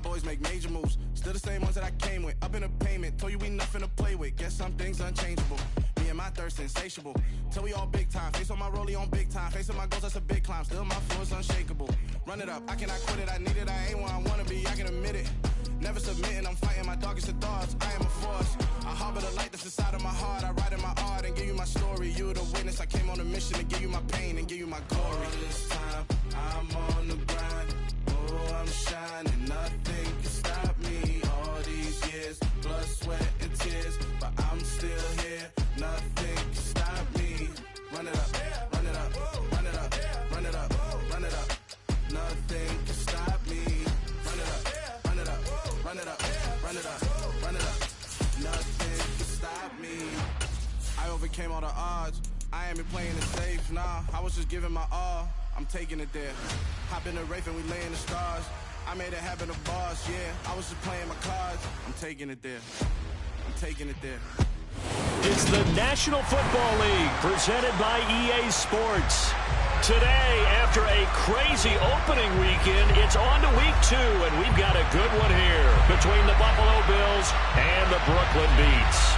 boys make major moves. Still the same ones that I came with. Up in the payment, told you we nothing to play with. Guess some things unchangeable. Me and my thirst insatiable. Till we all big time. Face on my rollie on big time. Facing my goals, that's a big climb. Still my flow is unshakable. Run it up, I cannot quit it. I need it, I ain't where I wanna be. I can admit it. Never submitting, I'm fighting my darkest of thoughts. I am a force. I harbor the light that's inside of my heart. I write in my art and give you my story. You're the witness. I came on a mission to give you my pain and give you my glory. All this time, I'm on the grind. Oh, I'm shining. Nothing can stop me. All these years, blood, sweat, and tears. But I'm still here. Nothing can stop me. Run it up, run it up, run it up, run it up, run it up. Nothing can stop me. Run it up, run it up, run it up, run it up, run it up. Nothing can stop me. I overcame all the odds. I ain't been playing it safe, nah. I was just giving my all. I'm taking it there. Hop in the Wraith and we lay in the stars. I made it happen to boss, yeah. I was just playing my cards. I'm taking it there. I'm taking it there. It's the National Football League presented by EA Sports. Today, after a crazy opening weekend, it's on to week 2, and we've got a good one here between the Buffalo Bills and the Brooklyn Beats.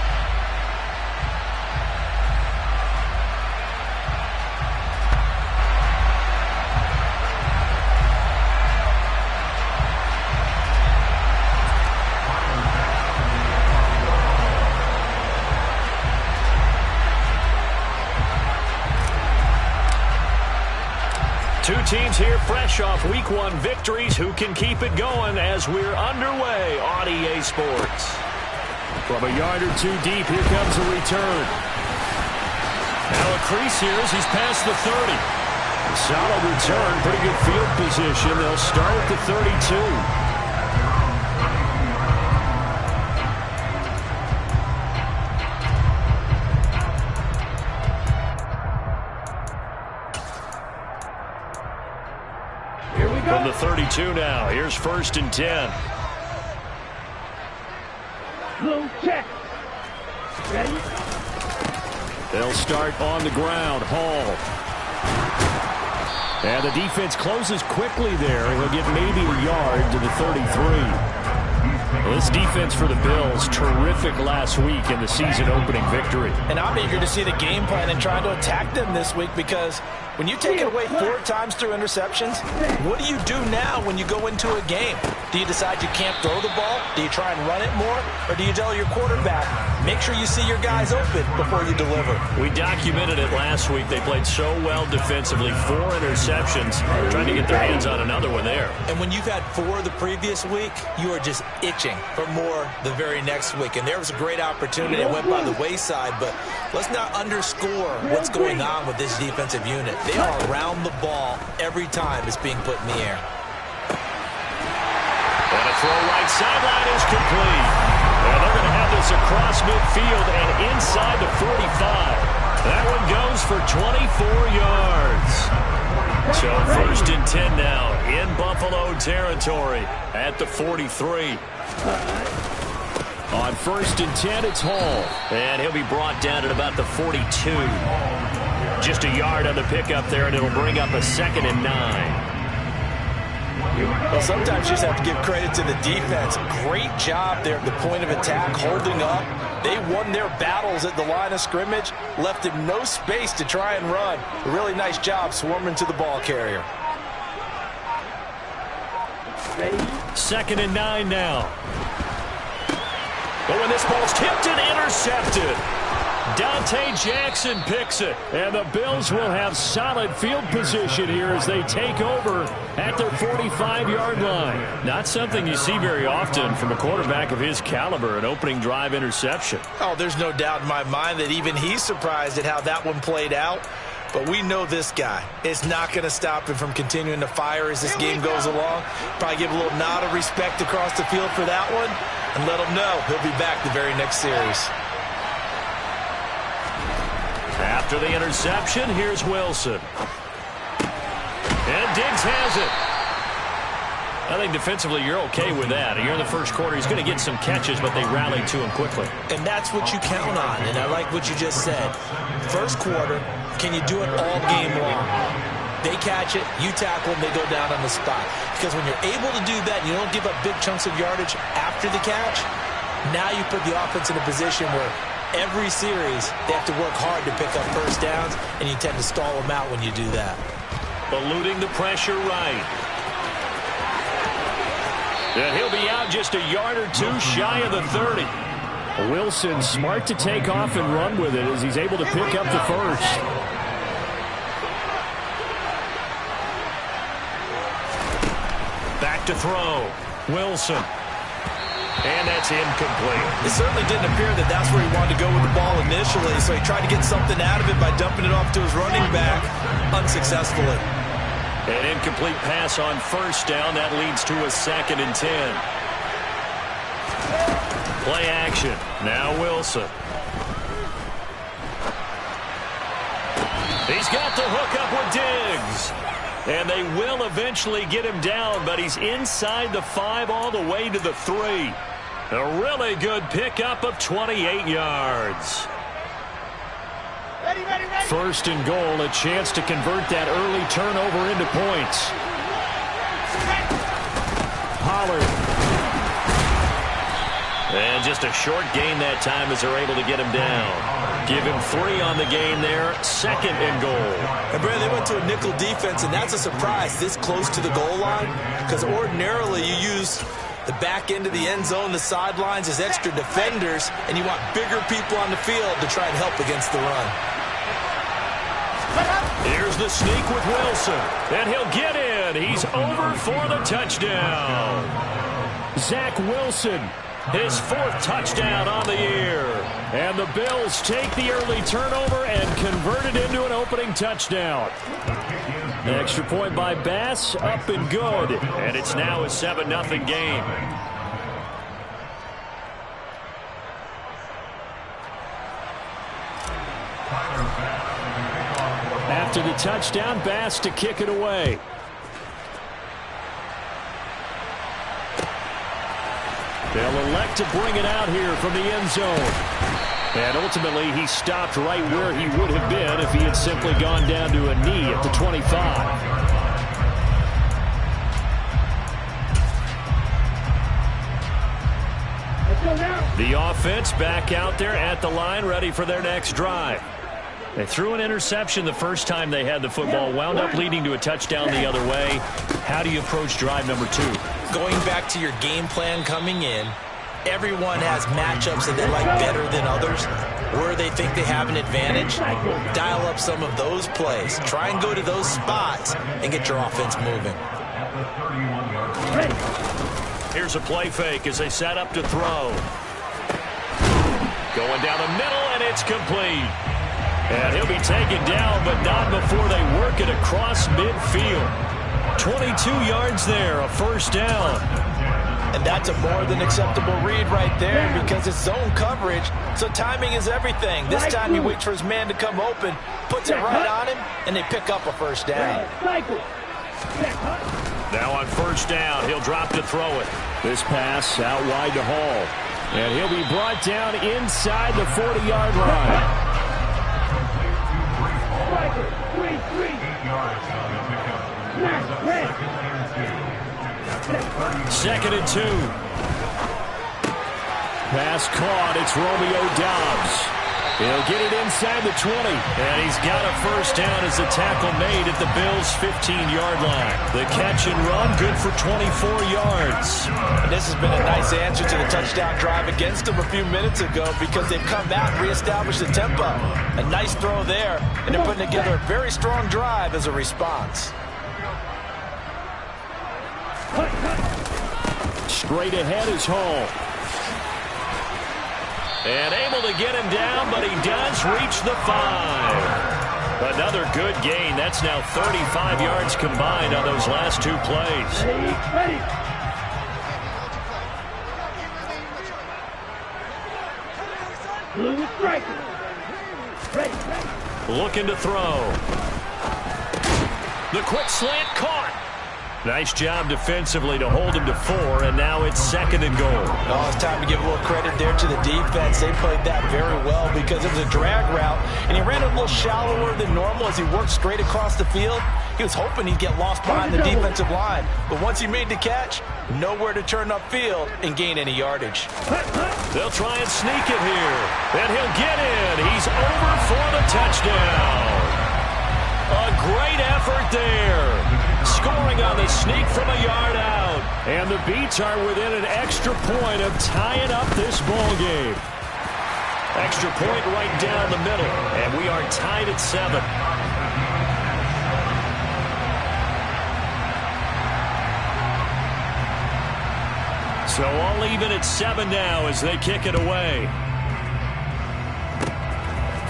Two teams here fresh off Week 1 victories who can keep it going as we're underway on EA Sports. From a yard or two deep, here comes a return. Now a crease here as he's past the 30. Solid return, pretty good field position. They'll start at the 32. From the 32 now, here's 1st and 10. Blue check. Ready? They'll start on the ground. Hall. And the defense closes quickly there. He'll get maybe a yard to the 33. Well, this defense for the Bills, terrific last week in the season-opening victory. And I'm eager to see the game plan and trying to attack them this week because when you take it away 4 times through interceptions, what do you do now when you go into a game? Do you decide you can't throw the ball? Do you try and run it more? Or do you tell your quarterback, make sure you see your guys open before you deliver? We documented it last week. They played so well defensively. 4 interceptions, trying to get their hands on another one there. And when you've had 4 the previous week, you are just itching for more the very next week. And there was a great opportunity that went by the wayside, but let's not underscore what's going on with this defensive unit. They are around the ball every time it's being put in the air. And a throw right sideline is complete. And they're going to have this across midfield and inside the 45. That one goes for 24 yards. So 1st and 10 now in Buffalo territory at the 43. On 1st and 10, it's Hall. And he'll be brought down at about the 42. Just a yard on the pickup there, and it'll bring up a 2nd and 9. Well, sometimes you just have to give credit to the defense. Great job there at the point of attack, holding up. They won their battles at the line of scrimmage, left him no space to try and run. A really nice job swarming to the ball carrier. 2nd and 9 now. But when this ball's tipped and intercepted, Dante Jackson picks it. And the Bills will have solid field position here as they take over at their 45-yard line. Not something you see very often from a quarterback of his caliber, an opening drive interception. Oh, there's no doubt in my mind that even he's surprised at how that one played out. But we know this guy. It's not going to stop him from continuing to fire as this game goes along. Probably give a little nod of respect across the field for that one and let him know he'll be back the very next series. After the interception, here's Wilson. And Diggs has it. I think defensively you're okay with that. Here in the first quarter, he's going to get some catches, but they rallied to him quickly. And that's what you count on, and I like what you just said. First quarter, can you do it all game long? They catch it, you tackle them, they go down on the spot. Because when you're able to do that, and you don't give up big chunks of yardage after the catch, now you put the offense in a position where every series they have to work hard to pick up first downs, and you tend to stall them out when you do that. Eluding the pressure right. And he'll be out just a yard or two shy of the 30. Wilson smart to take off and run with it as he's able to pick up the first. Back to throw. Wilson. And that's incomplete. It certainly didn't appear that that's where he wanted to go with the ball initially, so he tried to get something out of it by dumping it off to his running back unsuccessfully. An incomplete pass on first down. That leads to a 2nd and 10. Play action. Now Wilson. He's got the hook up with Diggs. And they will eventually get him down, but he's inside the 5 all the way to the 3. A really good pickup of 28 yards. Ready. First and goal, a chance to convert that early turnover into points. Pollard. And just a short gain that time as they're able to get him down. Give him 3 on the game there. 2nd and goal. And Brad, they went to a nickel defense, and that's a surprise this close to the goal line, because ordinarily you use the back end of the end zone, the sidelines as extra defenders, and you want bigger people on the field to try and help against the run. Here's the sneak with Wilson, and he'll get in. He's over for the touchdown. Zach Wilson, his 4th touchdown on the year. And the Bills take the early turnover and convert it into an opening touchdown. An extra point by Bass, up and good. And it's now a 7-0 game. After the touchdown, Bass to kick it away. They'll elect to bring it out here from the end zone. And ultimately, he stopped right where he would have been if he had simply gone down to a knee at the 25. The offense back out there at the line, ready for their next drive. They threw an interception the first time they had the football, wound up leading to a touchdown the other way. How do you approach drive number 2? Going back to your game plan coming in, everyone has matchups that they like better than others, where they think they have an advantage. Dial up some of those plays. Try and go to those spots and get your offense moving. Here's a play fake as they set up to throw. Going down the middle, and it's complete. And he'll be taken down, but not before they work it across midfield. 22 yards there, a first down. And that's a more than acceptable read right there because it's zone coverage, so timing is everything. This time he waits for his man to come open, puts it right on him, and they pick up a first down. Now on first down, he'll drop to throw it. This pass out wide to Hall. And he'll be brought down inside the 40-yard line. 2nd and 2. Pass caught. It's Romeo Doubs. He'll get it inside the 20. And he's got a first down as the tackle made at the Bills' 15-yard line. The catch and run, good for 24 yards. And this has been a nice answer to the touchdown drive against them a few minutes ago because they've come back and reestablished the tempo. A nice throw there, and they're putting together a very strong drive as a response. Straight ahead is Hall. And able to get him down, but he does reach the 5. Another good gain. That's now 35 yards combined on those last 2 plays. Looking to throw. The quick slant caught. Nice job defensively to hold him to 4, and now it's 2nd and goal. Oh, it's time to give a little credit there to the defense. They played that very well because it was a drag route, and he ran it a little shallower than normal as he worked straight across the field. He was hoping he'd get lost behind the defensive line, but once he made the catch, nowhere to turn upfield and gain any yardage. They'll try and sneak it here, and he'll get in. He's over for the touchdown. A great effort there. Scoring on the sneak from a yard out. And the Beats are within an extra point of tying up this ball game. Extra point right down the middle, and we are tied at 7. So all even at 7 now as they kick it away.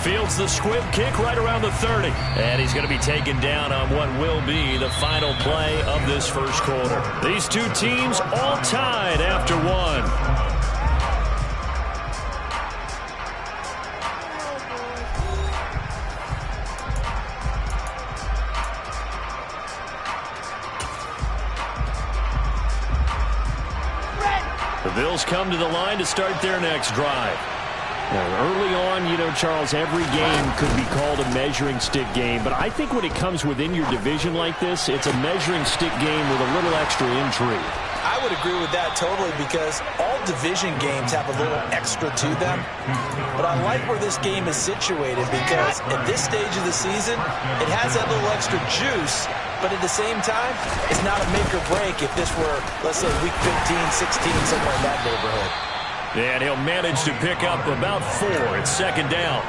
Fields the squib kick right around the 30. And he's going to be taken down on what will be the final play of this first quarter. These two teams all tied after 1. The Bills come to the line to start their next drive. Now, early on, you know, Charles, every game could be called a measuring stick game, but I think when it comes within your division like this, it's a measuring stick game with a little extra intrigue. I would agree with that totally because all division games have a little extra to them. But I like where this game is situated because at this stage of the season, it has that little extra juice, but at the same time, it's not a make or break if this were, let's say, week 15, 16, somewhere in that neighborhood. And he'll manage to pick up about 4. It's 2nd down.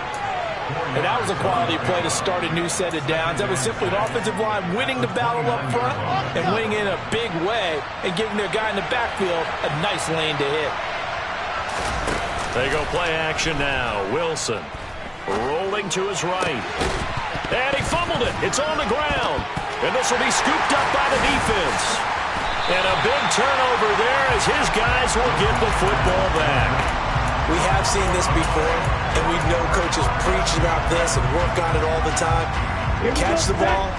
And that was a quality play to start a new set of downs. That was simply an offensive line winning the battle up front and winning in a big way and giving their guy in the backfield a nice lane to hit. They go play action now. Wilson rolling to his right. And he fumbled it. It's on the ground. And this will be scooped up by the defense. And a big turnover there as his guys will get the football back. We have seen this before, and we know coaches preach about this and work on it all the time. Catch the ball.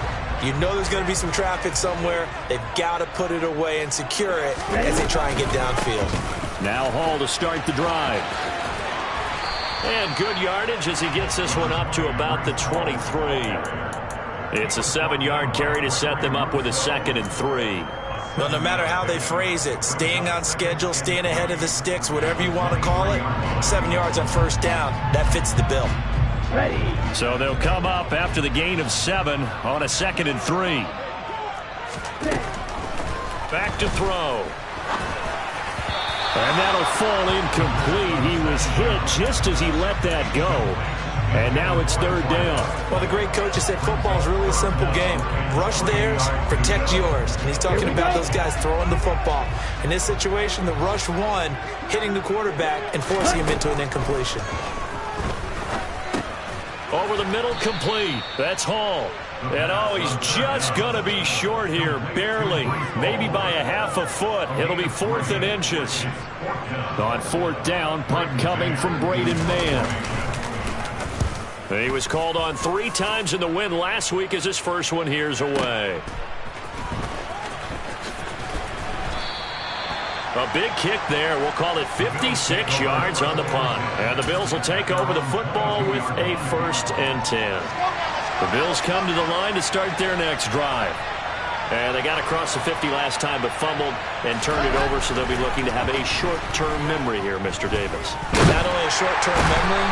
You know there's going to be some traffic somewhere. They've got to put it away and secure it as they try and get downfield. Now Hall to start the drive. And good yardage as he gets this one up to about the 23. It's a 7-yard carry to set them up with a 2nd and 3. Well, no matter how they phrase it, staying on schedule, staying ahead of the sticks, whatever you want to call it, 7 yards on first down, that fits the bill. So they'll come up after the gain of 7 on a 2nd and 3. Back to throw. And that'll fall incomplete. He was hit just as he let that go. And now it's 3rd down. Well, the great coach has said football is really a simple game. Rush theirs, protect yours. And he's talking about those guys throwing the football. In this situation, the rush one, hitting the quarterback and forcing him into an incompletion. Over the middle, complete. That's Hall. And oh, he's just going to be short here, barely. Maybe by a half a foot. It'll be 4th and inches. On 4th down, punt coming from Braden Mann. He was called on 3 times in the win last week as his first one here's away. A big kick there. We'll call it 56 yards on the punt. And the Bills will take over the football with a 1st and 10. The Bills come to the line to start their next drive. And they got across the 50 last time but fumbled and turned it over, so they'll be looking to have a short-term memory here, Mr. Davis. Not only a short-term memory,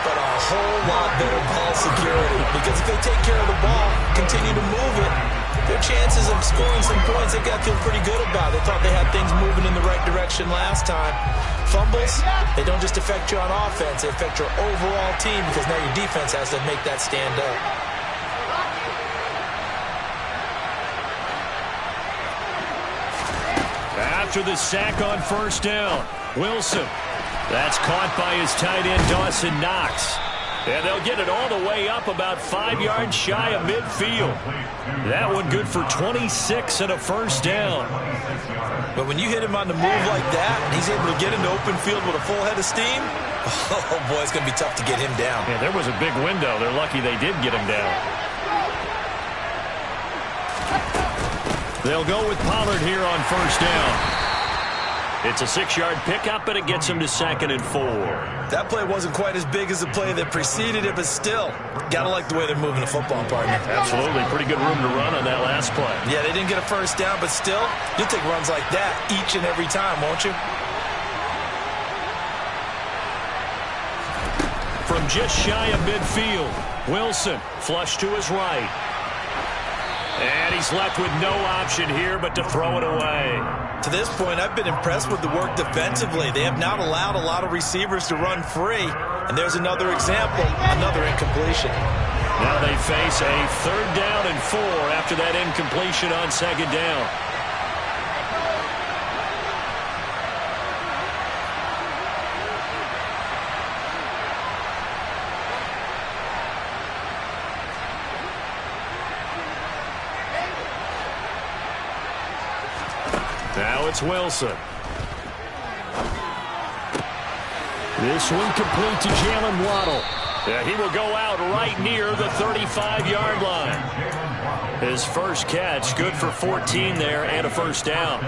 but a whole lot better ball security. Because if they take care of the ball, continue to move it, their chances of scoring some points, they've got to feel pretty good about. They thought they had things moving in the right direction last time. Fumbles, they don't just affect you on offense, they affect your overall team because now your defense has to make that stand up. After the sack on 1st down, Wilson. That's caught by his tight end, Dawson Knox. And they'll get it all the way up about 5 yards shy of midfield. That one good for 26 and a 1st down. But when you hit him on the move like that, and he's able to get into open field with a full head of steam, oh boy, it's going to be tough to get him down. Yeah, there was a big window. They're lucky they did get him down. They'll go with Pollard here on first down. It's a 6-yard pickup, and it gets him to 2nd and 4. That play wasn't quite as big as the play that preceded it, but still, gotta like the way they're moving the football, partner. Absolutely. Pretty good room to run on that last play. Yeah, they didn't get a first down, but still, you'll take runs like that each and every time, won't you? From just shy of midfield, Wilson flush to his right. And he's left with no option here but to throw it away. To this point, I've been impressed with the work defensively. They have not allowed a lot of receivers to run free. And there's another example, another incompletion. Now they face a 3rd down and 4 after that incompletion on 2nd down. Now it's Wilson. This one complete to Jalen Waddle. Yeah, he will go out right near the 35-yard line. His first catch, good for 14 there and a first down.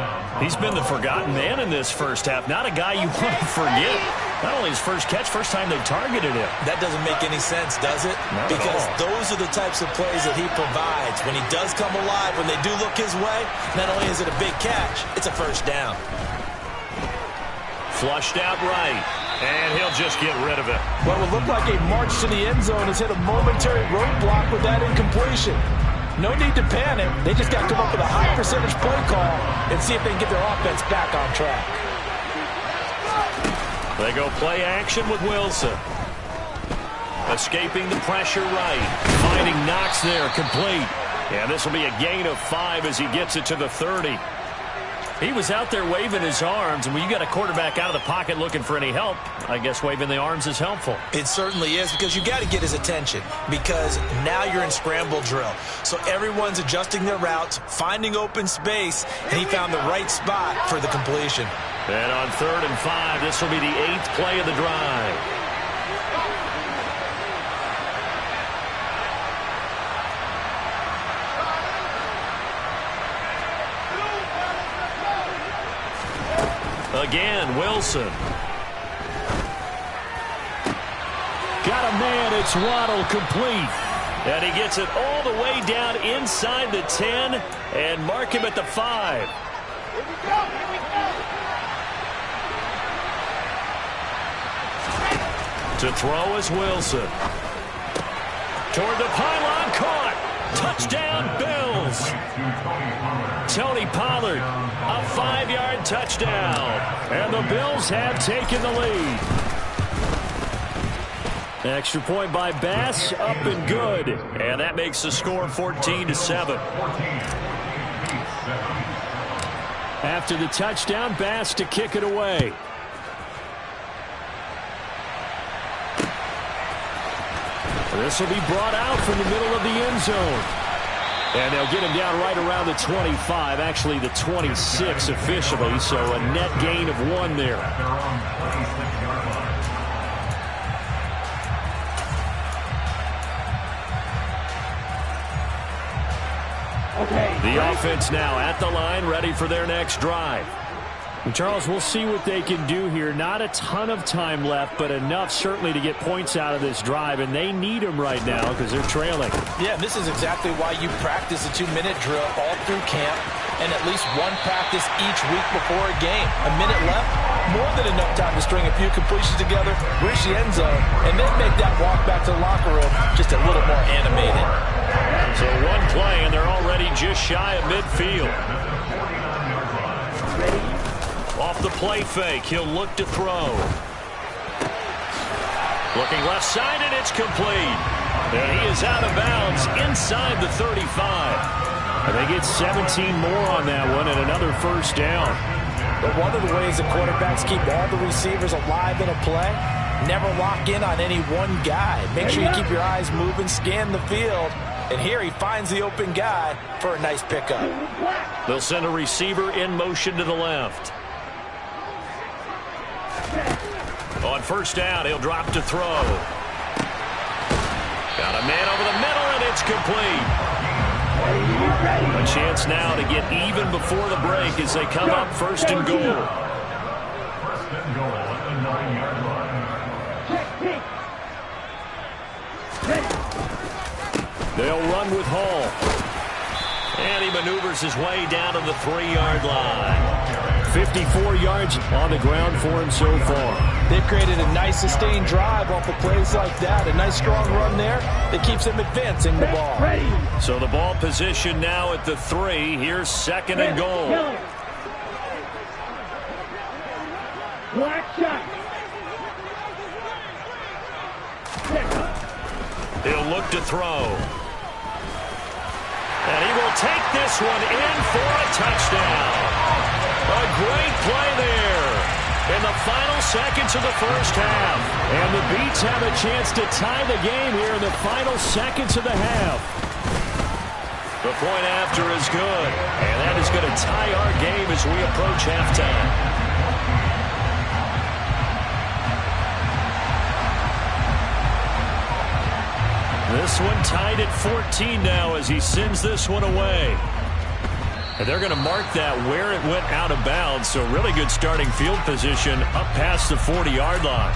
He's been the forgotten man in this first half. Not a guy you want to forget. Not only his first catch, first time they've targeted him. That doesn't make any sense, does it? Not because at all. those are the types of plays that he provides. When he does come alive, when they do look his way, not only is it a big catch, it's a first down. Flushed out right, and he'll just get rid of it. What would look like a march to the end zone has hit a momentary roadblock with that incompletion. No need to panic. They just got to come up with a high percentage play call and see if they can get their offense back on track. They go play action with Wilson. Escaping the pressure right. Finding Knox there, complete. And this will be a gain of 5 as he gets it to the 30. He was out there waving his arms, and when you got a quarterback out of the pocket looking for any help, I guess waving the arms is helpful. It certainly is, because you got to get his attention, because now you're in scramble drill. So everyone's adjusting their routes, finding open space, and he found the right spot for the completion. And on 3rd and 5, this will be the 8th play of the drive. Again, Wilson. Got a man, it's Waddle, complete. And he gets it all the way down inside the 10 and mark him at the 5. Here we go, here we go. To throw is Wilson. Toward the pylon, caught. Touchdown, Bills. Tony Pollard, a 5-yard touchdown. And the Bills have taken the lead. Extra point by Bass, up and good. And that makes the score 14-7. After the touchdown, Bass to kick it away. This will be brought out from the middle of the end zone. And they'll get him down right around the 25, actually the 26 officially, so a net gain of 1 there. The offense now at the line, ready for their next drive. And Charles, we'll see what they can do here. Not a ton of time left, but enough certainly to get points out of this drive, and they need them right now because they're trailing. Yeah, this is exactly why you practice a 2-minute drill all through camp and at least one practice each week before a game. A minute left, more than enough time to string a few completions together, reach the end zone, and then make that walk back to the locker room just a little more animated. So one play, and they're already just shy of midfield. Off the play fake, he'll look to throw. Looking left side, and it's complete. And he is out of bounds inside the 35. And they get 17 more on that one and another first down. But one of the ways that quarterbacks keep all the receivers alive in a play, never lock in on any one guy. Make sure you keep your eyes moving, scan the field. And here he finds the open guy for a nice pickup. They'll send a receiver in motion to the left. On first down, he'll drop to throw. Got a man over the middle, and it's complete. A chance now to get even before the break as they come up first and goal. They'll run with Hall. And he maneuvers his way down to the 3-yard line. 54 yards on the ground for him so far. They've created a nice sustained drive off of plays like that. A nice strong run there that keeps them advancing the ball. So the ball position now at the 3. Here's second and goal. Black shot. He'll look to throw. And he will take this one in for a touchdown. A great play there in the final seconds of the first half. And the Beats have a chance to tie the game here in the final seconds of the half. The point after is good. And that is going to tie our game as we approach halftime. This one tied at 14 now as he sends this one away. And they're going to mark that where it went out of bounds. So really good starting field position up past the 40-yard line.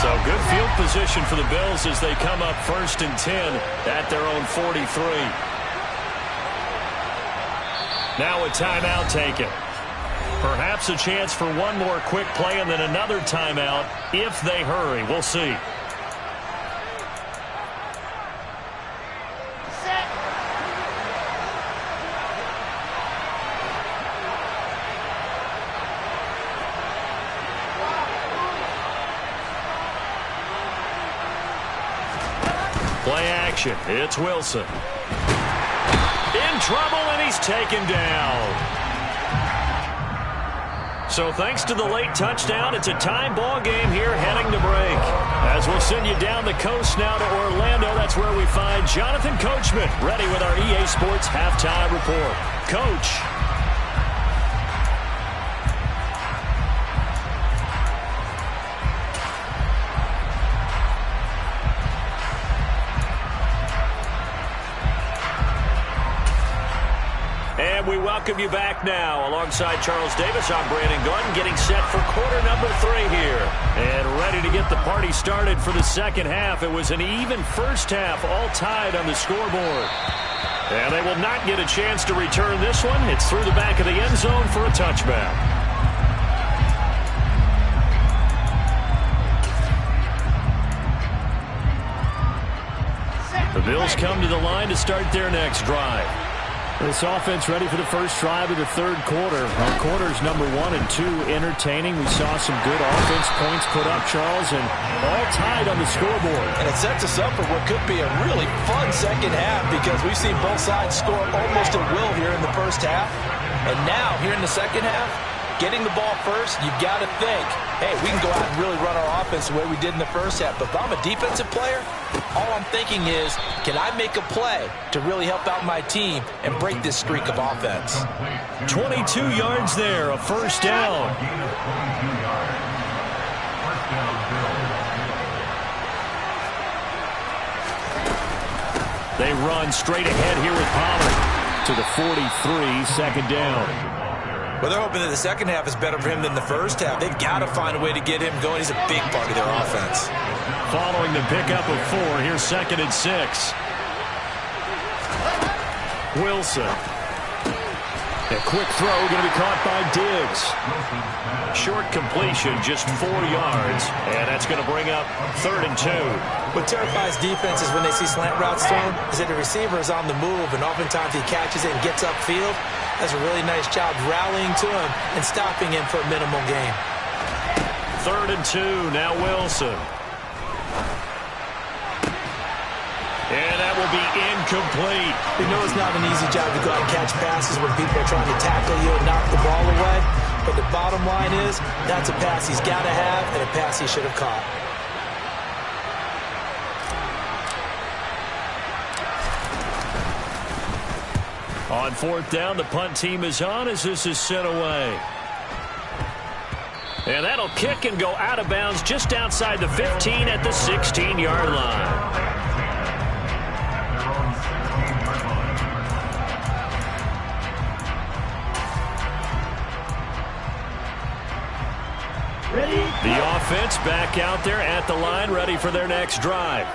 So good field position for the Bills as they come up first and 10 at their own 43. Now a timeout taken. Perhaps a chance for one more quick play and then another timeout if they hurry. We'll see. Play action. It's Wilson. In trouble, and he's taken down. So thanks to the late touchdown, it's a tie ball game here heading to break. As we'll send you down the coast now to Orlando, that's where we find Jonathan Coachman ready with our EA Sports Halftime Report. Coach. And we welcome you back now. Alongside Charles Davis, I'm Brandon Gordon, getting set for quarter number 3 here. And ready to get the party started for the second half. It was an even first half, all tied on the scoreboard. And they will not get a chance to return this one. It's through the back of the end zone for a touchback. The Bills come to the line to start their next drive. This offense ready for the first drive of the third quarter. Quarters number 1 and 2 entertaining. We saw some good offense points put up, Charles, and all tied on the scoreboard. And it sets us up for what could be a really fun second half because we've seen both sides score almost at will here in the first half. And now, here in the second half, getting the ball first, you've got to think, hey, we can go out and really run our offense the way we did in the first half. But if I'm a defensive player, all I'm thinking is, can I make a play to really help out my team and break this streak of offense? 22 yards there, a first down. They run straight ahead here with Pollard to the 43, second down. Well, they're hoping that the second half is better for him than the first half. They've got to find a way to get him going. He's a big part of their offense. Following the pickup of 4, here's second and 6. Wilson. A quick throw going to be caught by Diggs. Short completion, just 4 yards, and that's going to bring up third and 2. What terrifies defenses when they see slant routes thrown is that the receiver is on the move, and oftentimes he catches it and gets upfield. Does a really nice job rallying to him and stopping him for a minimal gain. Third and 2, now Wilson. And that will be incomplete. You know it's not an easy job to go out and catch passes when people are trying to tackle you and knock the ball away. But the bottom line is, that's a pass he's got to have and a pass he should have caught. On fourth down, the punt team is on as this is sent away. And that'll kick and go out of bounds just outside the 15 at the 16-yard line. The offense back out there at the line, ready for their next drive.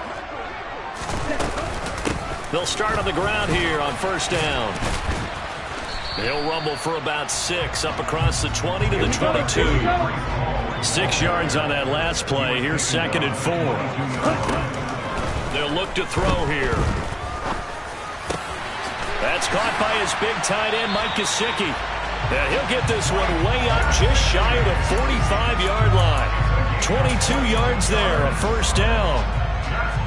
They'll start on the ground here on first down. They'll rumble for about 6 up across the 20 to the 22. 6 yards on that last play. Here's 2nd and 4. They'll look to throw here. That's caught by his big tight end, Mike Gesicki. And he'll get this one way up just shy of the 45-yard line. 22 yards there, a first down.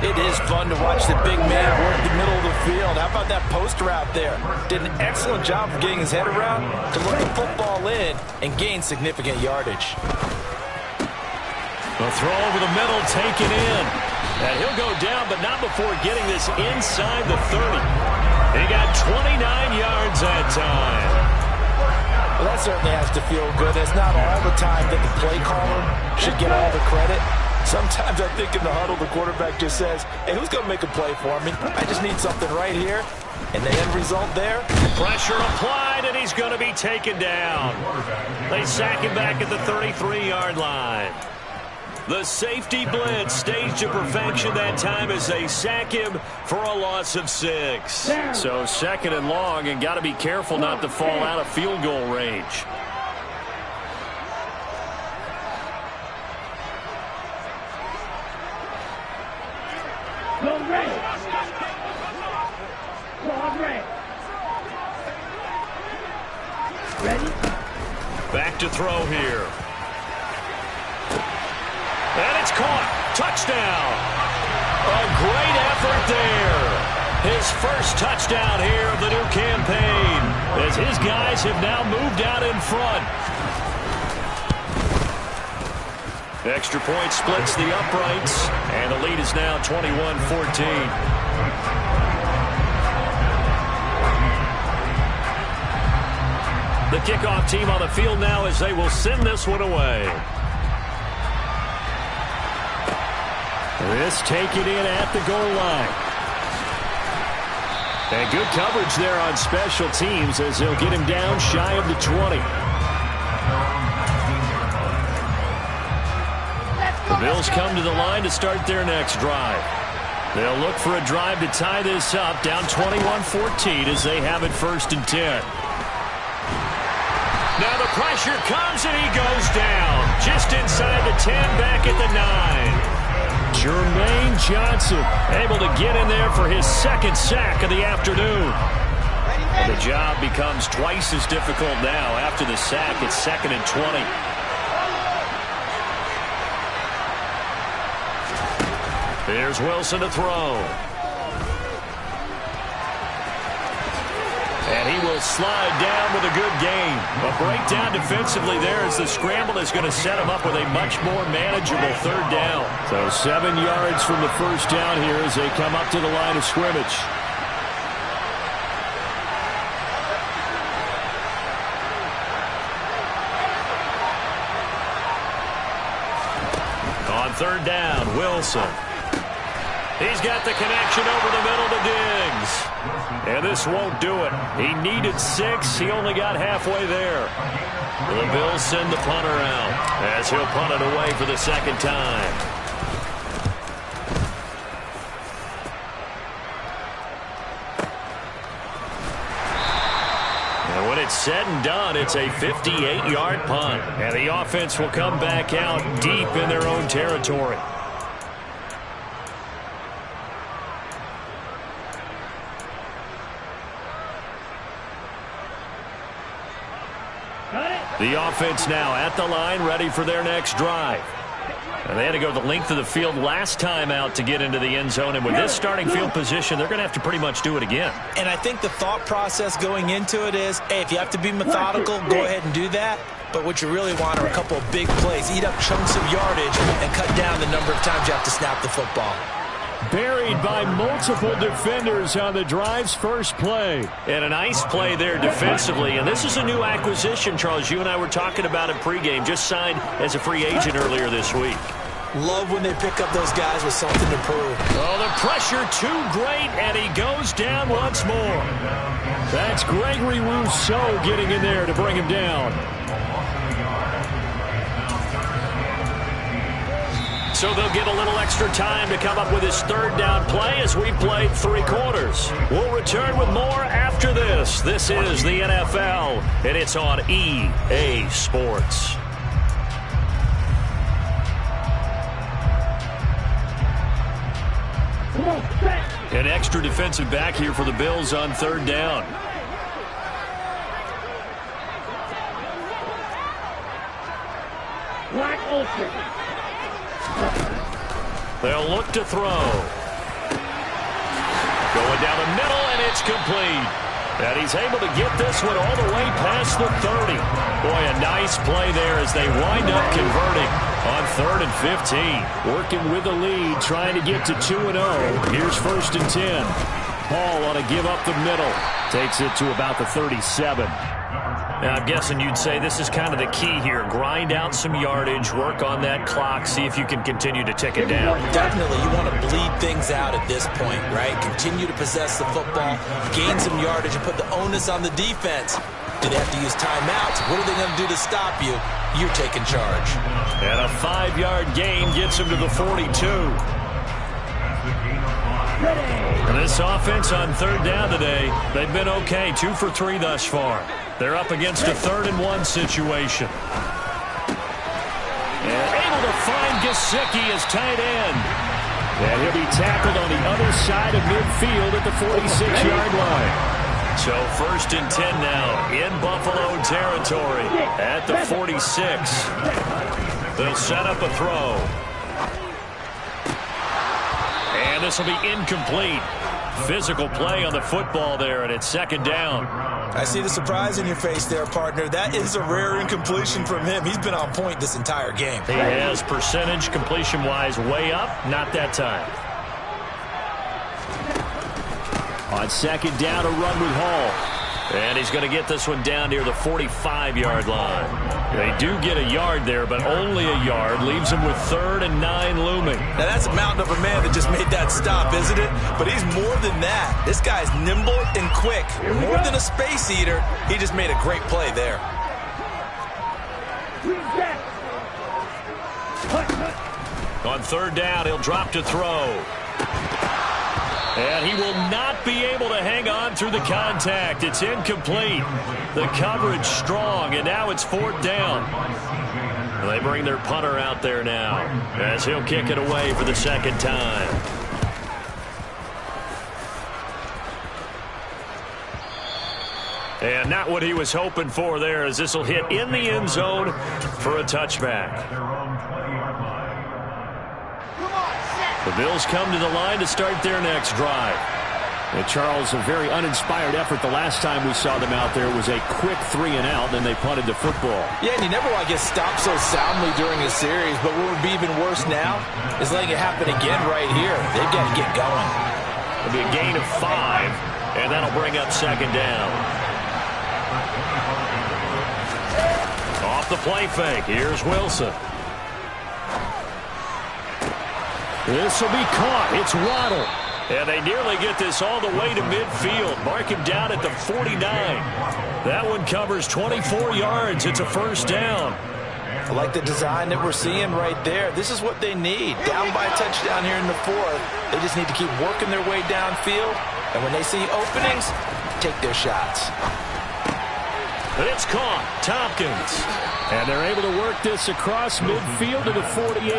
It is fun to watch the big man work the middle of the field. How about that post route there? Did an excellent job of getting his head around to look the football in and gain significant yardage. A throw over the middle, taken in. And he'll go down, but not before getting this inside the 30. He got 29 yards that time. Well, that certainly has to feel good. It's not all the time that the play caller should get all the credit. Sometimes I think in the huddle, the quarterback just says, hey, who's going to make a play for me? I just need something right here. And the end result there? Pressure applied, and he's going to be taken down. They sack him back at the 33-yard line. The safety blitz staged to perfection that time as they sack him for a loss of 6. So 2nd and long, and got to be careful not to fall out of field goal range. Back to throw here. And it's caught. Touchdown. A great effort there. His first touchdown here of the new campaign as his guys have now moved out in front. Extra point splits the uprights, and the lead is now 21-14. The kickoff team on the field now as they will send this one away. This taken in at the goal line. And good coverage there on special teams as they'll get him down shy of the 20. The Bills come to the line to start their next drive. They'll look for a drive to tie this up, down 21-14 as they have it 1st and 10. Now the pressure comes and he goes down. Just inside the 10, back at the 9. Jermaine Johnson able to get in there for his 2nd sack of the afternoon. And the job becomes twice as difficult now after the sack. It's 2nd and 20. Here's Wilson to throw. And he will slide down with a good gain. A breakdown defensively there as the scramble is going to set him up with a much more manageable 3rd down. So 7 yards from the first down here as they come up to the line of scrimmage. On 3rd down, Wilson. He's got the connection over the middle to Diggs. And this won't do it. He needed 6. He only got halfway there. The Bills send the punter out as he'll punt it away for the 2nd time. And when it's said and done, it's a 58-yard punt. And the offense will come back out deep in their own territory. The offense now at the line, ready for their next drive. And they had to go the length of the field last time out to get into the end zone. And with this starting field position, they're going to have to pretty much do it again. And I think the thought process going into it is, hey, if you have to be methodical, go ahead and do that. But what you really want are a couple of big plays. Eat up chunks of yardage and cut down the number of times you have to snap the football. Buried by multiple defenders on the drive's first play. And a nice play there defensively. And this is a new acquisition, Charles. You and I were talking about it pregame. Just signed as a free agent earlier this week. Love when they pick up those guys with something to prove. Oh, the pressure too great, and he goes down once more. That's Gregory Rousseau getting in there to bring him down. So they'll get a little extra time to come up with his third down play as we played 3 quarters. We'll return with more after this. This is the NFL, and it's on EA Sports. An extra defensive back here for the Bills on 3rd down. They'll look to throw. Going down the middle, and it's complete. And he's able to get this one all the way past the 30. Boy, a nice play there as they wind up converting on 3rd and 15. Working with the lead, trying to get to 2-0. Here's 1st and 10. Hall on a give up the middle. Takes it to about the 37. Now, I'm guessing you'd say this is kind of the key here. Grind out some yardage, work on that clock, see if you can continue to tick it down. Definitely, you want to bleed things out at this point, right? Continue to possess the football, gain some yardage, and put the onus on the defense. Do they have to use timeouts? What are they going to do to stop you? You're taking charge. And a 5-yard gain gets him to the 42. And this offense on 3rd down today, they've been okay. 2 for 3 thus far. They're up against a 3rd and 1 situation. And able to find Gesicki as tight end. And he'll be tackled on the other side of midfield at the 46-yard line. So 1st and 10 now in Buffalo territory at the 46. They'll set up a throw. And this will be incomplete. Physical play on the football there, and it's 2nd down. I see the surprise in your face there, partner. That is a rare incompletion from him. He's been on point this entire game. He has percentage completion-wise way up. Not that time. On 2nd down, a run with Hall. And he's going to get this one down near the 45-yard line. They do get a yard there, but only a yard. Leaves him with 3rd and 9 looming. Now, that's a mountain of a man that just made that stop, isn't it? But he's more than that. This guy's nimble and quick. More than a space eater. He just made a great play there. On 3rd down, he'll drop to throw. And he will not be able to hang on through the contact. It's incomplete. The coverage strong, and now it's 4th down. And they bring their punter out there now as he'll kick it away for the 2nd time. And not what he was hoping for there, as this will hit in the end zone for a touchback. The Bills come to the line to start their next drive. And Charles, a very uninspired effort the last time we saw them out there was a quick 3-and-out, then they punted the football. Yeah, and you never want to get stopped so soundly during a series, but what would be even worse now is letting it happen again right here. They've got to get going. It'll be a gain of 5, and that'll bring up 2nd down. Off the play fake, here's Wilson. This will be caught. It's Waddle. And they nearly get this all the way to midfield. Mark him down at the 49. That one covers 24 yards. It's a 1st down. I like the design that we're seeing right there. This is what they need. Down by a touchdown here in the 4th. They just need to keep working their way downfield. And when they see openings, take their shots. And it's caught. Tompkins. And they're able to work this across midfield to the 48.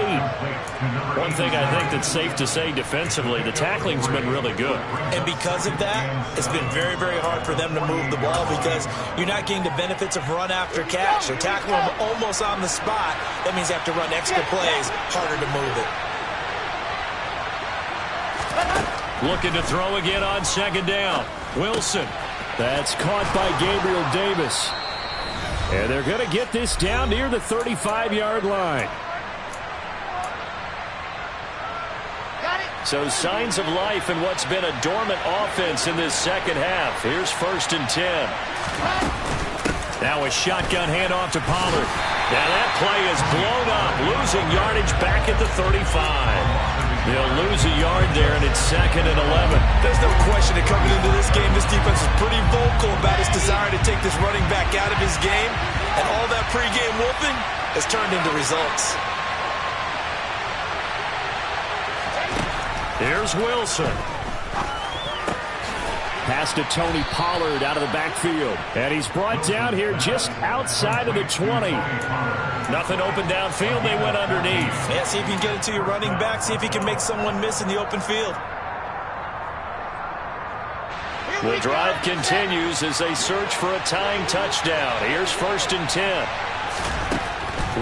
One thing I think that's safe to say defensively, the tackling's been really good. And because of that, it's been very, very hard for them to move the ball because you're not getting the benefits of run after catch. They're tackling them almost on the spot. That means they have to run extra plays, harder to move it. Looking to throw again on 2nd down. Wilson. That's caught by Gabriel Davis. And they're going to get this down near the 35-yard line. So signs of life in what's been a dormant offense in this 2nd half. Here's 1st and 10. Now a shotgun handoff to Pollard. Now that play is blown up, losing yardage back at the 35. They'll lose a yard there, and it's 2nd and 11. There's no question that coming into this game, this defense is pretty vocal about its desire to take this running back out of his game, and all that pregame wolfing has turned into results. Here's Wilson. Pass to Tony Pollard out of the backfield. And he's brought down here just outside of the 20. Nothing open downfield. They went underneath. Yeah, see if you can get it to your running back. See if you can make someone miss in the open field. The drive continues as they search for a tying touchdown. Here's 1st and 10.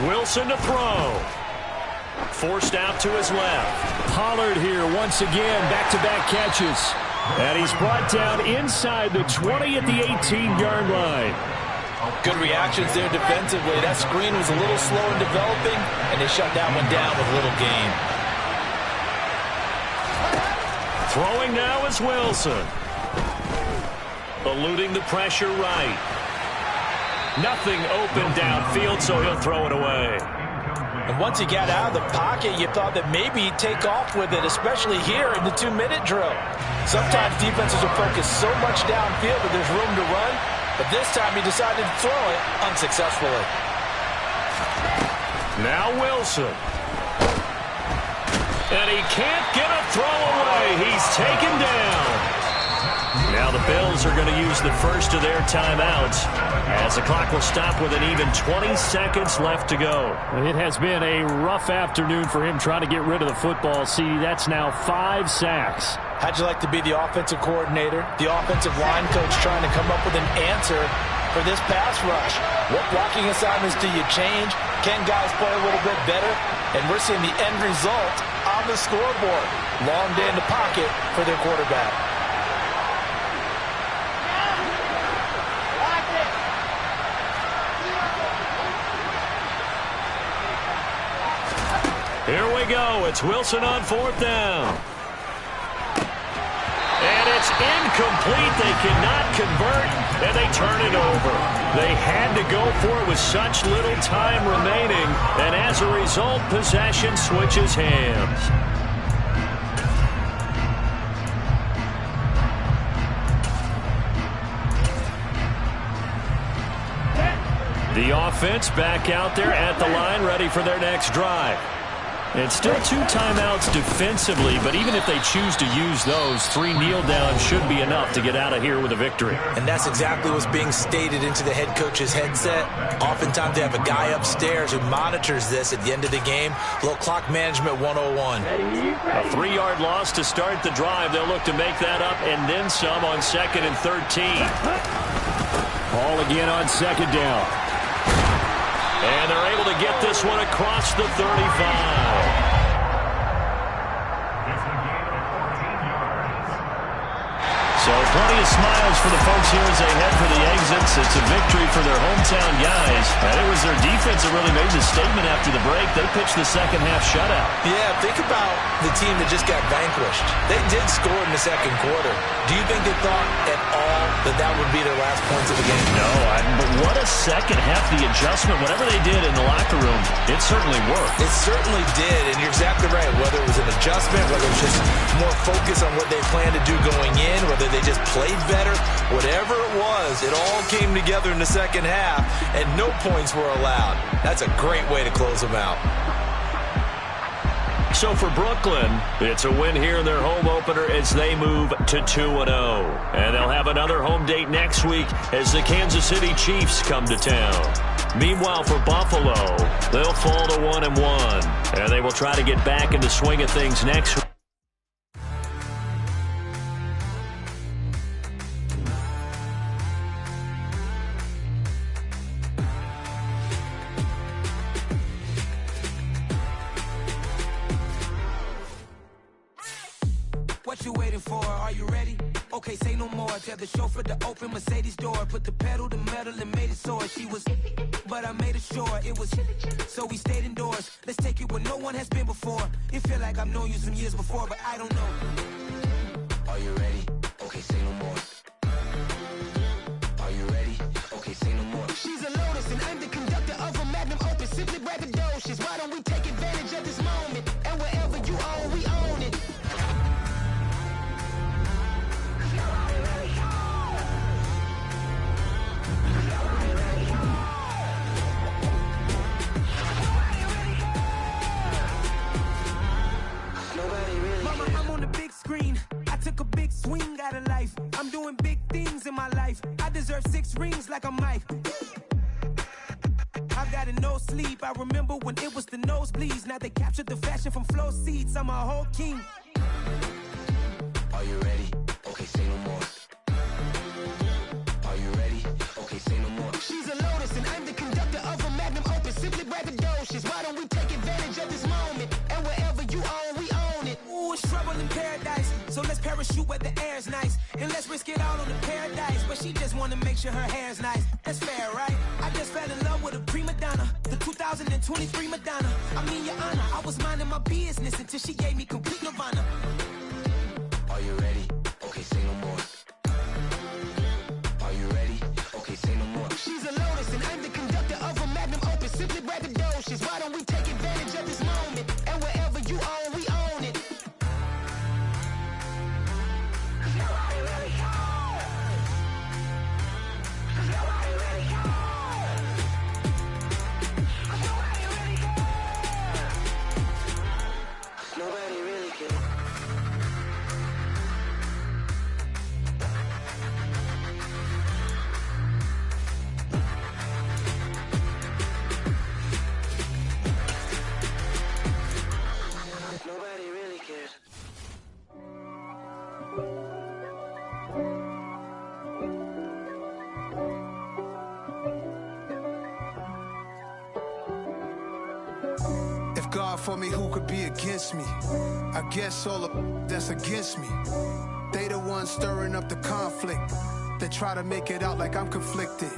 Wilson to throw. Forced out to his left. Pollard here once again. Back-to-back catches. And he's brought down inside the 20 at the 18-yard line. Good reactions there defensively. That screen was a little slow in developing, and they shut that one down with little gain. Throwing now is Wilson. Eluding the pressure right. Nothing open downfield, so he'll throw it away. And once he got out of the pocket, you thought that maybe he'd take off with it, especially here in the 2-minute drill. Sometimes defenses will focus so much downfield that there's room to run, but this time he decided to throw it unsuccessfully. Now Wilson. And he can't get a throw away. He's taken down. Now the Bills are going to use the first of their timeouts as the clock will stop with an even 20 seconds left to go. It has been a rough afternoon for him trying to get rid of the football. See, that's now 5 sacks. How'd you like to be the offensive coordinator, the offensive line coach trying to come up with an answer for this pass rush? What blocking assignments do you change? Can guys play a little bit better? And we're seeing the end result on the scoreboard. Long day in the pocket for their quarterback. Here we go. It's Wilson on 4th down. And it's incomplete. They cannot convert, and they turn it over. They had to go for it with such little time remaining, and as a result, possession switches hands. The offense back out there at the line, ready for their next drive. It's still 2 timeouts defensively, but even if they choose to use those, 3 kneel downs should be enough to get out of here with a victory. And that's exactly what's being stated into the head coach's headset. Oftentimes they have a guy upstairs who monitors this at the end of the game. A little clock management 101. A 3-yard loss to start the drive. They'll look to make that up and then some on 2nd and 13. Ball again on 2nd down. And they're able to get this one across the 35. So plenty of smiles for the folks here as they head for the exits. It's a victory for their hometown guys. And it was their defense that really made the statement after the break. They pitched the second half shutout. Yeah, think about the team that just got vanquished. They did score in the second quarter. Do you think they thought at all that that would be their last points of the game? No, but what a second half. The adjustment, whatever they did in the locker room, it certainly worked. It certainly did, and you're exactly right. Whether it was an adjustment, whether it was just more focus on what they planned to do going in, whether they just played better, whatever it was, it all came together in the second half, and no points were allowed. That's a great way to close them out. So for Brooklyn, it's a win here in their home opener as they move to 2-0. And they'll have another home date next week as the Kansas City Chiefs come to town. Meanwhile, for Buffalo, they'll fall to 1-1. And they will try to get back in the swing of things next week. What you waiting for? Are you ready? Okay, say no more. Tell the chauffeur to open Mercedes door. Put the pedal to metal and made it soar. She was, but I made it sure it was. So we stayed indoors. Let's take it where no one has been before. It feel like I've known you some years before, but I don't know. Are you ready? Okay, say no more. Are you ready? Okay, say no more. She's a Lotus and I'm the conductor of a Magnum Opus. Simply braggadocious. Why don't we take advantage of this moment? And wherever you own, we own it. doing big things in my life. I deserve 6 rings like I'm Mike. I've got a no sleep. I remember when it was the nosebleeds. Now they captured the fashion from flow seats. I'm a whole king. Are you ready? Okay, say no more. Are you ready? Okay, say no more. She's a lotus and I'm the conductor of a magnum opus. Simply braggadocious. Why don't we take advantage of this moment? And wherever you own, we own it. Ooh, it's trouble in paradise. So let's parachute where the air's nice. And let's risk it all on the paradise. But she just wanna make sure her hair's nice. That's fair, right? I just fell in love with a prima donna. The 2023 Madonna. I mean, your honor, I was minding my business until she gave me complete nirvana. Are you ready? Okay, say no more. Are you ready? Okay, say no more. She's a lotus and I'm the conductor of a magnum opus. Simply braggadocious. Why don't we take advantage of this moment? And wherever you own, we own it. Nobody really cares. Nobody really cares. Nobody really cares. Nobody really cares. Nobody really cares. If God for me, who could be against me? I guess all of that's against me. They the ones stirring up the conflict. They try to make it out like I'm conflicted.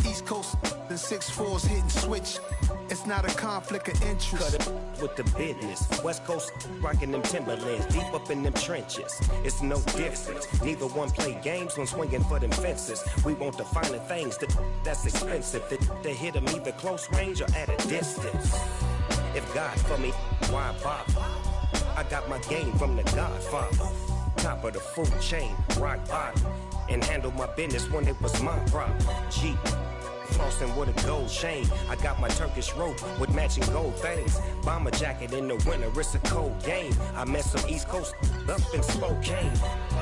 East Coast and 6'4's hitting switch. It's not a conflict of interest. Cut it with the business. West Coast rocking them Timberlands, deep up in them trenches. It's no difference. Neither one play games when swinging for them fences. We want the finer things that's expensive. They hit them either close range or at a distance. If God for me, why bother? I got my game from the Godfather. Top of the food chain, rock bottom. And handle my business when it was my problem. G. Flossing with a gold chain. I got my Turkish rope with matching gold things. Bomber jacket in the winter, it's a cold game. I met some East Coast up in Spokane.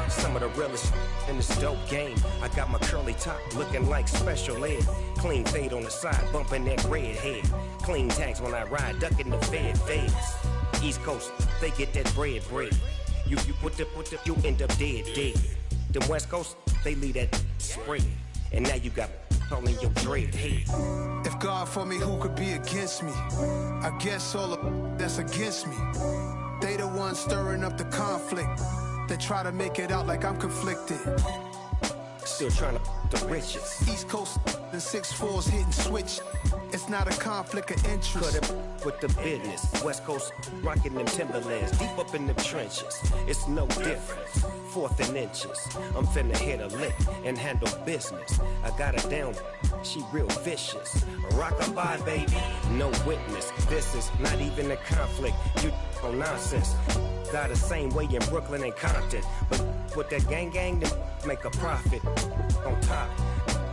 Some of the realest in this dope game. I got my curly top looking like special ed. Clean fade on the side, bumping that red head. Clean tags when I ride, ducking the feds. East Coast, they get that bread. You you end up dead. Them West Coast, they leave that spread. And now you got all in your dread head. If God for me, who could be against me? I guess all of that's against me. They the ones stirring up the conflict. They try to make it out like I'm conflicted. Still trying to the riches. East Coast and 6'4's hitting switch. It's not a conflict of interest. Cut it with the business. West Coast rocking them Timberlands, deep up in them trenches. It's no difference. 4th and inches. I'm finna hit a lick and handle business. I got her down, she real vicious. Rock-a-bye, baby, no witness. This is not even a conflict. You on nonsense. Got the same way in Brooklyn and Compton. But with that gang, then make a profit. On top,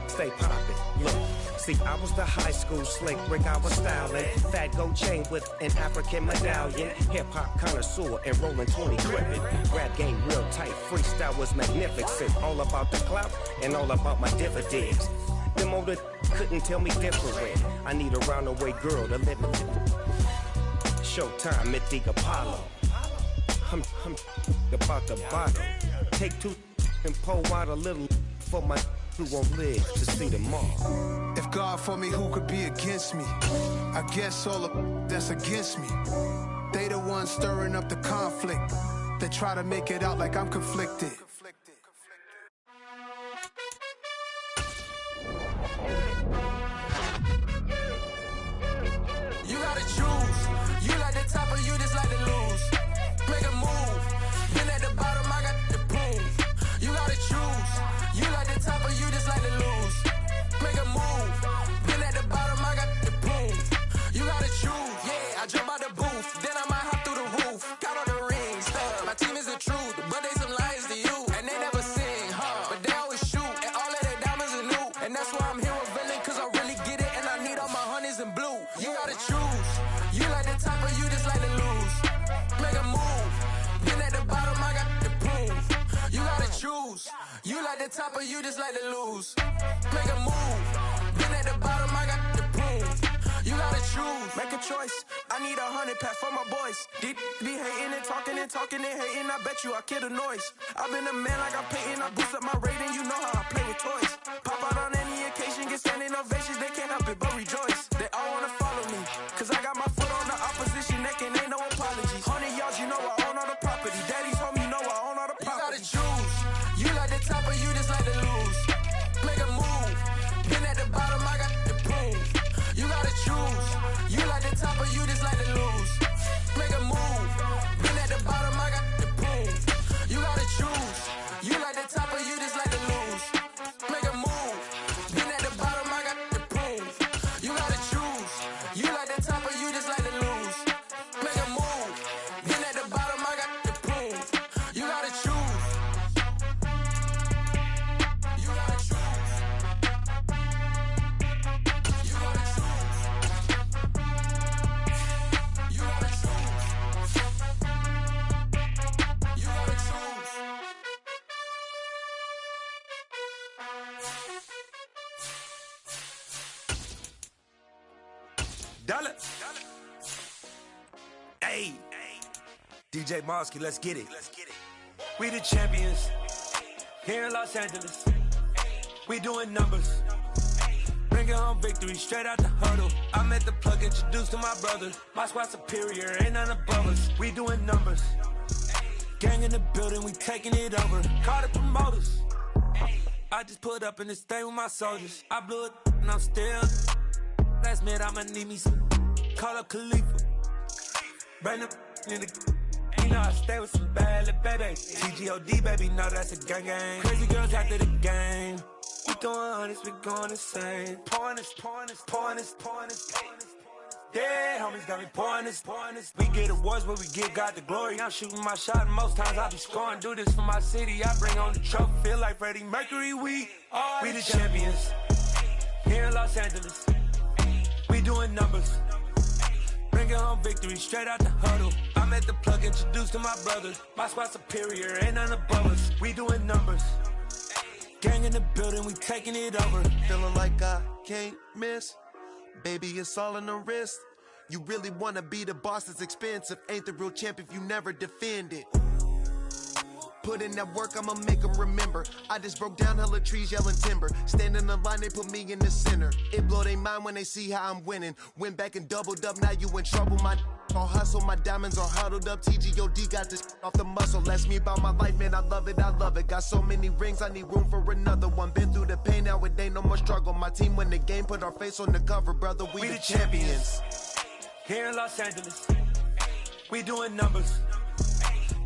stay poppin'. Look. See, I was the high school slick Rick, I was styling. Fat gold chain with an African medallion. Hip-hop connoisseur and rolling 20 crippin'. Rap game real tight, freestyle was magnificent. All about the clout and all about my dividends. Them older couldn't tell me different. I need a roundaway girl to live with. Showtime at the Apollo. I'm about the bottle. Take 2 and pour out a little for my who won't live to see tomorrow. If God for me, who could be against me? I guess all of that's against me. They the ones stirring up the conflict. They try to make it out like I'm conflicted. You gotta choose. You like the top or you just like to lose. Make a move. Been at the bottom, I got the prove. You gotta choose. You like the top or you just like to lose. Make a move. Been at the bottom, I got the prove. You gotta choose. Yeah, I jump out the booth. Then I might hop through the roof. Count all the rings. My team is the truth, but they some lies to you. You like the top or you just like to lose? Make a move. Been at the bottom, I got the prove. You gotta choose, make a choice. I need 100 pack for my boys. Be hating and talking and hating. I bet you I kill the noise. I've been a man like I'm Peyton. I boost up my rating. You know how I play with toys. Pop out on any occasion, get standing ovations. They can't help it but rejoice. They all wanna follow me, cause I got my foot on the opposition neck and ain't no apologies. 100 yards, you know I own all the property. Daddy's home, you know I own all the property. You gotta choose. You like the top or you just like to lose? Make a move. Been at the bottom, I got the proof. You gotta choose. You like the top or you just like to lose? Make a move. Been at the bottom, I got the proof. You gotta choose. You like the top or you just like to lose? Make a move. Been at the bottom, I got the proof. You gotta choose. You like the top or you just like to lose? Make a move. Been at the bottom, I got the proof. You gotta choose. You gotta choose. You gotta choose. You gotta choose. You gotta choose. Dollar. Hey. DJ Mosky, let's get it. We the champions here in Los Angeles. We doing numbers. Bringing home victory straight out the huddle. I'm at the plug, introduced to my brother. My squad superior, ain't none above us. We doing numbers. Gang in the building, we taking it over. Call the promoters. I just put up in this thing with my soldiers. I blew it and I'm still. Last minute I'ma need me some. Call up Khalifa. Bring them in the. You know I stay with some bad little baby. TGOD baby, know that's a gang gang. Crazy girls after the game. We throwing hundreds, we going insane. Pouring this. Yeah, homies got me pouring this. We get awards, but we give God the glory. I'm shooting my shot, and most times I be scoring. Do this for my city, I bring on the trophy. Feel like Freddie Mercury, we the champions here in Los Angeles. We doing numbers. Bringing home victory straight out the huddle. I'm at the plug, introduced to my brother. My squad superior, ain't none above us. We doing numbers. Gang in the building, we taking it over. Feeling like I can't miss. Baby, it's all in the wrist. You really wanna be the boss, it's expensive. Ain't the real champ if you never defend it. Put in that work, I'ma make them remember. I just broke down hella trees, yelling timber. Stand in the line, they put me in the center. It blow they mind when they see how I'm winning. Went back and doubled up, now you in trouble. My all hustle, my diamonds are huddled up. TGOD got this off the muscle. That's me about my life, man, I love it. Got so many rings, I need room for another one. Been through the pain, now it ain't no more struggle. My team win the game, put our face on the cover, brother. We the champions here in Los Angeles. We doing numbers.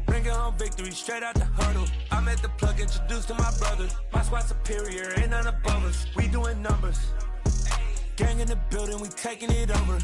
Bringing home victory straight out the huddle. I'm at the plug, introduced to my brother. My squad superior, ain't none above us. We doing numbers. Gang in the building, we taking it over.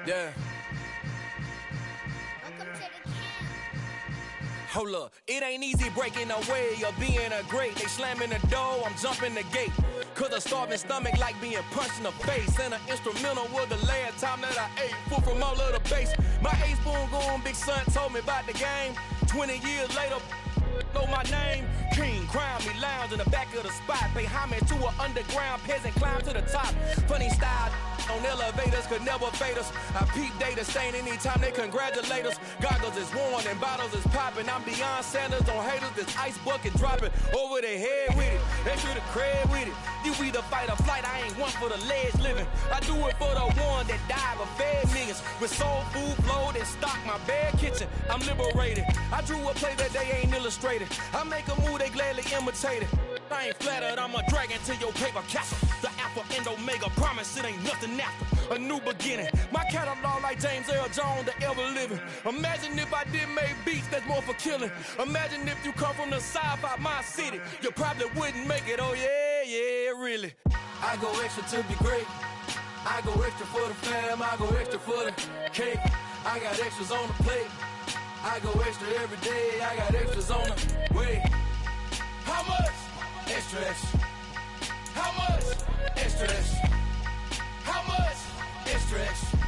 Yeah. Hold up, it ain't easy breaking away or being a great. They slamming the door, I'm jumping the gate. Cause a starving stomach like being punched in the face. And an instrumental was the last time that I ate food from all of the base. My A-spoon going, big son told me about the game. 20 years later, know my name. King, crown me, lounge in the back of the spot. Pay homage to an underground peasant, climb to the top. Funny style on elevators could never fade us. I peep data stain anytime they congratulate us. Goggles is worn and bottles is popping. I'm beyond Sanders on haters, this ice bucket dropping over their head with it. They should have cred with it. You either fight or flight, I ain't one for the ledge living. I do it for the one that died but fed millions. With soul food flowed and stocked my bad kitchen. I'm liberated. I drew a play that they ain't illustrated. I make a move, they gladly imitate it. I ain't flattered, I'm a dragon to your paper castle. The Alpha and Omega, promise it ain't nothing after. A new beginning. My catalog like James Earl Jones, the ever living. Imagine if I did make beats that's more for killing. Imagine if you come from the sci-fi my city. You probably wouldn't make it, oh yeah, really. I go extra to be great. I go extra for the fam, I go extra for the cake. I got extras on the plate. I go extra every day, I got extras on the way. How much? Extra, extra. How much? Extra, extra. How much? Extra, extra.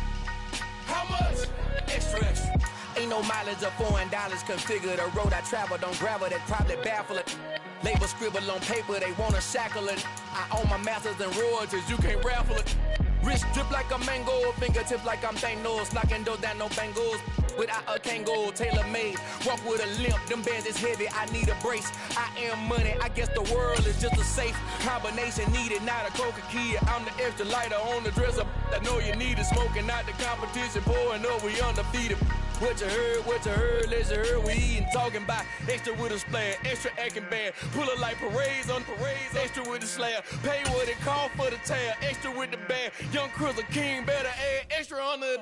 How much? Extra, extra. Ain't no mileage or $4 configure the road I travel. Don't gravel that probably baffle it. Label scribble on paper, they wanna shackle it. I own my masters and royalties, you can't raffle it. Wrist drip like a mango, fingertips like I'm Thanos. Knocking those down, no bangles. Without a Kango, tailor-made. Walk with a limp, them bands is heavy, I need a brace. I am money, I guess the world is just a safe combination needed, not a coca key. I'm the extra lighter on the dresser. I know you need it, smoking out the competition, pouring up, we undefeated. What you heard, let's heard, we eatin', talking about extra with a splash, extra acting bad, pull it like parades on parades, extra with the slab, pay what it cost for the tab, extra with the bag, young Chris a king, better add extra on the.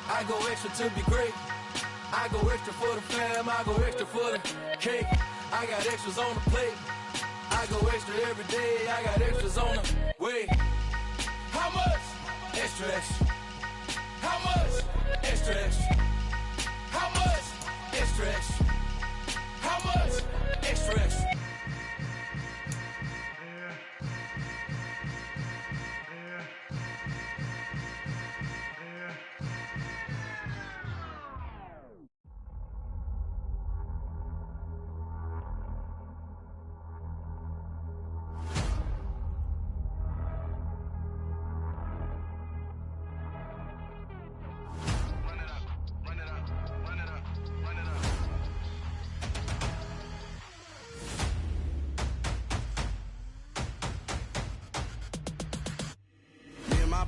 I go extra to be great, I go extra for the fam, I go extra for the cake, I got extras on the plate, I go extra every day, I got extras on the way. How much? Extra, extra. How much? Extra, extra. How much? Extra, extra. How much? Extra, extra.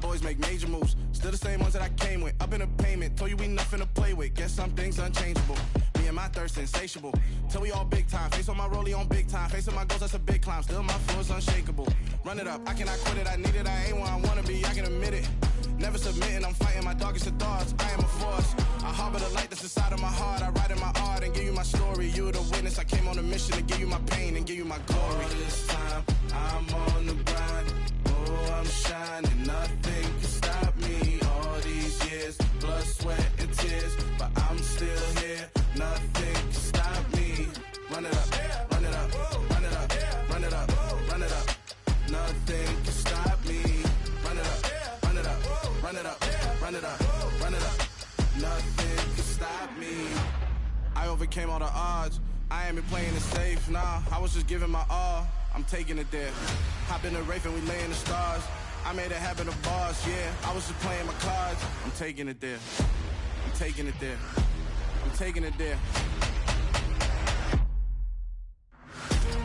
Boys make major moves, still the same ones that I came with. Up in a payment, told you we nothing to play with. Guess some things unchangeable. Me and my thirst insatiable. Till we all big time. Face on my rollie on big time. Facing my goals, that's a big climb. Still my flow is unshakable. Run it up, I cannot quit it. I need it, I ain't where I wanna be. I can admit it. Never submitting, I'm fighting my darkest of thoughts. I am a force. I harbor the light that's inside of my heart. I write in my art and give you my story. You the witness. I came on a mission to give you my pain and give you my glory. All this time, I'm on the grind. Oh, I'm shining. Nothing can stop me. All these years, blood, sweat, and tears, but I'm still here. Nothing can stop me. Run it up, run it up, run it up, run it up, run it up. Nothing can stop me. Run it up, run it up, run it up, run it up, run it up. Nothing can stop me. I overcame all the odds. I ain't been playing it safe, nah. I was just giving my all. I'm taking it there. Hop in the Wraith and we lay in the stars. I made it happen to boss, yeah. I was just playing my cards. I'm taking it there. I'm taking it there. I'm taking it there.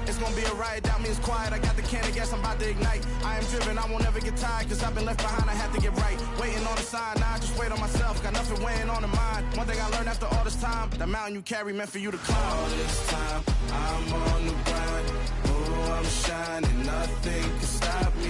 It's gonna be a riot, doubt me it's quiet. I got the can of gas, I'm about to ignite. I am driven, I won't ever get tired, cause I've been left behind, I have to get right. Waiting on the sign, now I just wait on myself. Got nothing weighing on the mind. One thing I learned after all this time, the mountain you carry meant for you to climb. All this time, I'm on the grind. Oh, I'm shining, nothing can stop me.